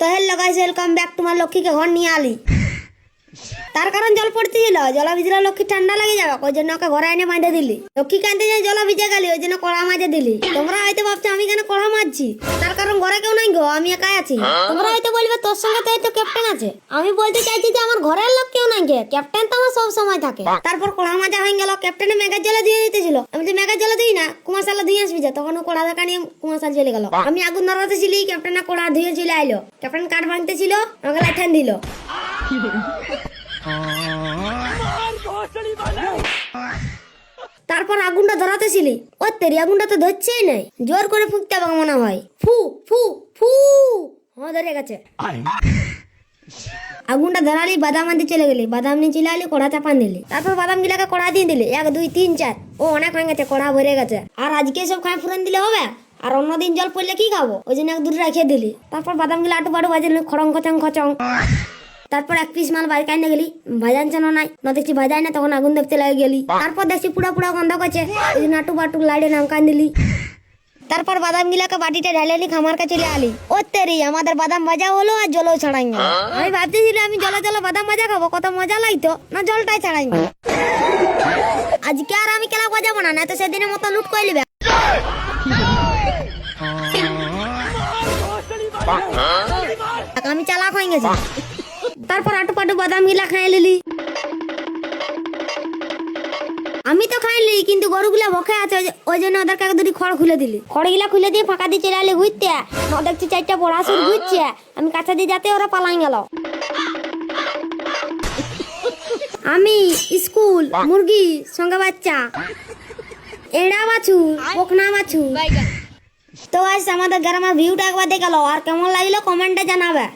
তো hello guys, welcome back to my লক্ষ্মীকে ঘর নিয়ে আলি। তার কারণ জল পড়তেছিল, জল ভিজলে লক্ষ্মী ঠান্ডা লেগে যাবে, ওই জন্য ওকে ঘরে এনে মাঝে দিলি। লক্ষ্মী কানতে যাই জল ভিজে গেলি, ওই জন্য কড়া মাঝে দিলি। তোমরা হয়তো ভাবছো আমি কেন কড়া মারছি, তার কারণ ঘরে কেউ নাই গো, আমি একাই আছি। তোমরা হয়তো বলবে তোর সঙ্গে তো ক্যাপ্টেন আছে। আমি বলতে চাইছি যে আমার ঘরের লোক কেউ নাই গে, ক্যাপ্টেন তো আমার সব সময় থাকে। তারপর কড়া মাজা হয়ে গেল, ক্যাপ্টেনে মেঘের জলে দিয়ে দিতেছিল। আমি তো মেঘের জলে দিই না, কুমার শালা দিয়ে আসবি যা। তখন ও কড়া দেখা নিয়ে কুমার শাল চলে গেল। আমি আগুন ধরাতে ছিলি, ক্যাপ্টেন কড়া ধুয়ে চলে আইলো। ক্যাপ্টেন কাঠ ভাঙতে ছিল, আমাকে লাইঠান দিল। তারপর আগুনটা ধরাতে ছিলি, ও তেরি আগুনটা তো ধরছেই নাই। জোর করে ফুঁকতে হবে মনে হয়, ফু ফু ফু। হ্যাঁ ধরে গেছে। আগুনটা ধরালি, বাদাম আনতে চলে গেলি, বাদাম নিয়ে চলে আলি, কড়া চাপান দিলি। তারপর বাদাম গিলাকে কড়া দিয়ে দিলি, 1 2 3 4। ও অনেক হয়ে গেছে, কড়া ভরে গেছে। আর আজকে সব খাই ফুরন দিলে হবে, আর অন্যদিন জল পড়লে কি খাবো, ওই জন্য 1 2 রেখে দিলি। তারপর বাদাম গিলা আটু বাটু বাজে খড়ং খচং খচং। তারপর 1 পিস মাল বাড়ি কাইনে গেলি, ভাজান চানো নাই না, দেখছি ভাজাই না, তখন আগুন দেখতে লাগে গেলি। তারপর দেখছি পুরা পুরা গন্ধ করছে, ওই জন্য আটু বাটু লাইডে নাম কান দিলি। তারপর বাদাম গিলাকে বাটিতে ঢালেলি, খামার কাছে চলে আলি। ও তেরি, আমাদের বাদাম ভাজা হলো আর জলও ছাড়াই গেল। আমি ভাবতেছিলি আমি জলে জলে বাদাম ভাজা খাবো, কত মজা লাগতো, না জলটাই ছাড়াই গেল। আজকে আর আমি খেলা বাজাবো না, না তো সেদিনের মতো লুট করে নিবে। আমি চালাক হয়ে গেছি। তারপর আটু পাটু বাদাম গিলা খাই লিলি। আমি তো খাইলি, কিন্তু গরুগুলা ভোকে আছে, ওই জন্য ওদেরকে 2টি খড় খুলে দিলি। খড়গুলা খুলে দিয়ে ফাঁকা দিয়ে চলে আলি ঘুরতে। না দেখছি 4টা বড়া সুর ঘুরছে, আমি কাছে দিয়ে যাতে ওরা পালাই গেল। আমি স্কুল, মুরগি সঙ্গে বাচ্চা, এড়া বাছু, বকনা বাছু। তো আজ আমাদের গ্রামের ভিউটা একবার দেখে লো, আর কেমন লাগলো কমেন্টে জানাবে।